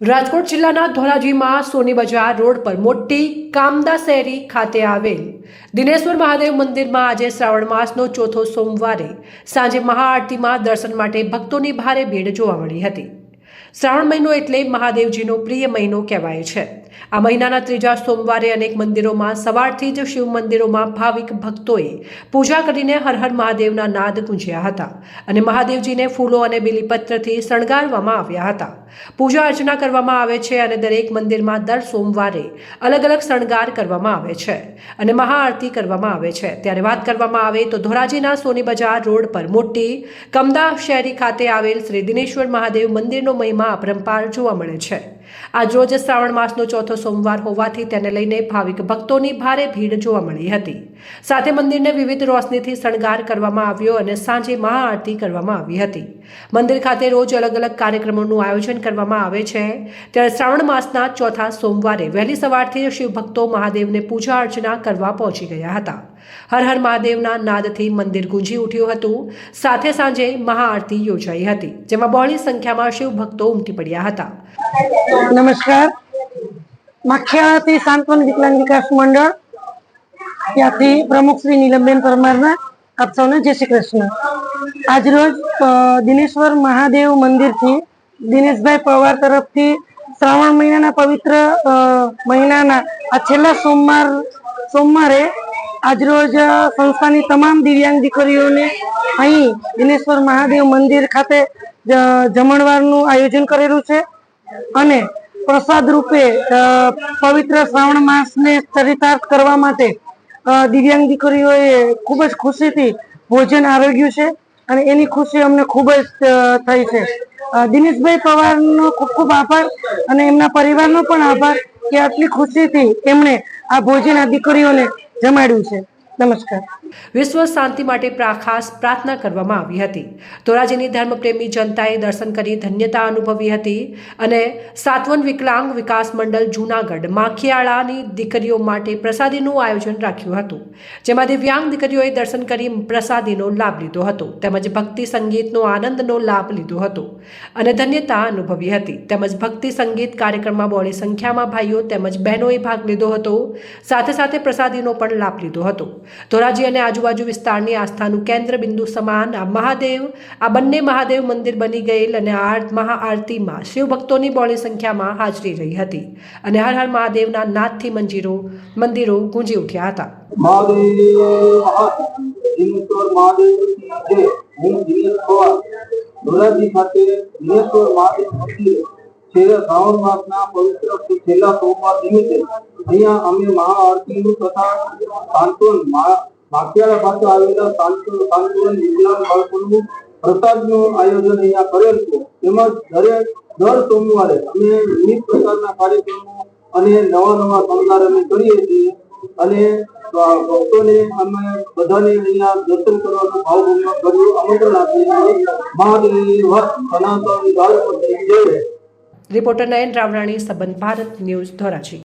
રાજકોટ જિલ્લાના ધોરાજીમાં સોની બજાર રોડ પર મોટી કામદા શેરી ખાતે આવેલ દિનેશ્વર મહાદેવ મંદિરમાં આજે શ્રાવણ માસનો ચોથો સોમવારે સાંજે મહાઆરતીમાં દર્શન માટે ભક્તોની ભારે ભીડ જોવા મળી હતી। શ્રાવણ મહિનો એટલે મહાદેવજીનો પ્રિય મહિનો કહેવાય છે। આ મહિનાના ત્રીજા સોમવારે અનેક મંદિરોમાં સવારથી જ શિવ મંદિરોમાં ભાવિક ભક્તોએ પૂજા કરીને હર હર મહાદેવના નાદ ગુંજ્યા હતા અને મહાદેવજીને ફૂલો અને બીલીપત્રથી શણગારવામાં આવ્યા હતા। પૂજા અર્ચના કરવામાં આવે છે અને દરેક મંદિરમાં દર સોમવારે અલગ અલગ શણગાર કરવામાં આવે છે અને મહાઆરતી કરવામાં આવે છે। ત્યારે વાત કરવામાં આવે તો ધોરાજીના સોની બજાર રોડ પર મોટી કમદા શેરી ખાતે આવેલ શ્રી દિનેશ્વર મહાદેવ મંદિરનો મહિમા અપરંપાર જોવા મળે છે। આજ રોજ શ્રાવણ માસનો ચોથો સોમવાર હોવાથી તેને લઈને ભાવિક ભક્તોની ભારે ભીડ જોવા મળી હતી। સાથે મંદિરને વિવિધ રોશનીથી શણગાર કરવામાં આવ્યો અને સાંજે મહાઆરતી કરવામાં આવી હતી। મંદિર ખાતે રોજ અલગ અલગ કાર્યક્રમોનું આયોજન કરવામાં આવે છે। ત્યારે શ્રાવણ માસના ચોથા સોમવારે વહેલી સવારથી શિવ ભક્તો મહાદેવને પૂજા અર્ચના કરવા પહોંચી ગયા હતા। હર હર મહાદેવના નાદથી મંદિર ગુંજી ઉઠ્યું હતું। સાથે સાંજે મહાઆરતી યોજાઈ હતી, જેમાં બહોળી સંખ્યામાં શિવ ભક્તો ઉમટી પડ્યા હતા। નમસ્કાર, માખિયાથી સાંત્વન વિકલાંગ વિકાસ મંડળ ત્યાંથી પ્રમુખ શ્રી નીલમબેન પરમારના આપ સૌને જય શ્રી કૃષ્ણ। આજરોજ દિનેશ્વર મહાદેવ મંદિરથી દિનેશભાઈ પવાર તરફથી શ્રાવણ મહિનાના પવિત્ર મહિનાના આ છેલ્લા સોમવારે આજરોજ સંસ્થાની તમામ દિવ્યાંગ દીકરીઓને અહીં દિનેશ્વર મહાદેવ મંદિર ખાતે જમણવારનું આયોજન કરેલું છે અને પ્રસાદ રૂપે પવિત્ર શ્રાવણ માસને ચરિતાર્થ કરવા માટે દિવ્યાંગ દીકરીઓએ ખૂબ જ ખુશીથી ભોજન આરોગ્યું છે અને એની ખુશી અમને ખૂબ જ થઈ છે। દિનેશભાઈ પવારનો ખૂબ ખૂબ આભાર અને એમના પરિવારનો પણ આભાર કે આટલી ખુશીથી એમણે આ ભોજન આ દીકરીઓને જમાડ્યું છે। નમસ્કાર। વિશ્વ શાંતિ માટે ખાસ પ્રાર્થના કરવામાં આવી હતી। ધોરાજીની ધર્મપ્રેમી જનતાએ દર્શન કરી ધન્યતા અનુભવી હતી અને સાંત્વન વિકલાંગ વિકાસ મંડળ જૂનાગઢ માખિયાળાની દીકરીઓ માટે પ્રસાદીનું આયોજન રાખ્યું હતું, જેમાં દિવ્યાંગ દીકરીઓએ દર્શન કરી પ્રસાદીનો લાભ લીધો હતો તેમજ ભક્તિ સંગીતનો આનંદનો લાભ લીધો હતો અને ધન્યતા અનુભવી હતી। તેમજ ભક્તિ સંગીત કાર્યક્રમમાં બહોળી સંખ્યામાં ભાઈઓ તેમજ બહેનોએ ભાગ લીધો હતો। સાથે સાથે પ્રસાદીનો પણ લાભ લીધો હતો। ધોરાજી અને આજુબાજુ વિસ્તારની આસ્થાનું કેન્દ્ર બિંદુ સમાન આ બંને મહાદેવ મંદિર બની ગયેલ અને મહાઆરતીમાં શિવ ભક્તોની બહોળી સંખ્યામાં હાજરી રહી હતી અને હર હર મહાદેવના નાદથી મંદિરો ગુંજી ઉઠ્યા હતા। શ્રાવણ માસના પવિત્ર છેલ્લા સોમવાર નિમિત્તે અહીંયા અમે મહાઆરતીનું તથા સાંત્વન માખિયાળા પાસે આવેલા સાંત્વન વિકલાંગ બાળકોનું પ્રસાદનું આયોજન અહીંયા કરેલ છે। તેમજ દર સોમવારે અમે વિવિધ પ્રકારના કાર્યક્રમો અને નવા શણગાર અમે કરીએ છીએ અને ભક્તોને અમે બધાને અહીંયા દર્શન કરવાનું ભાવપૂર્વક આમંત્રણ આપીએ છીએ। મહાદેવ સનાતન ધર્મ જય। રિપોર્ટર નયન રાવરાણી, સંબંધ ભારત ન્યૂઝ, ધોરાજી।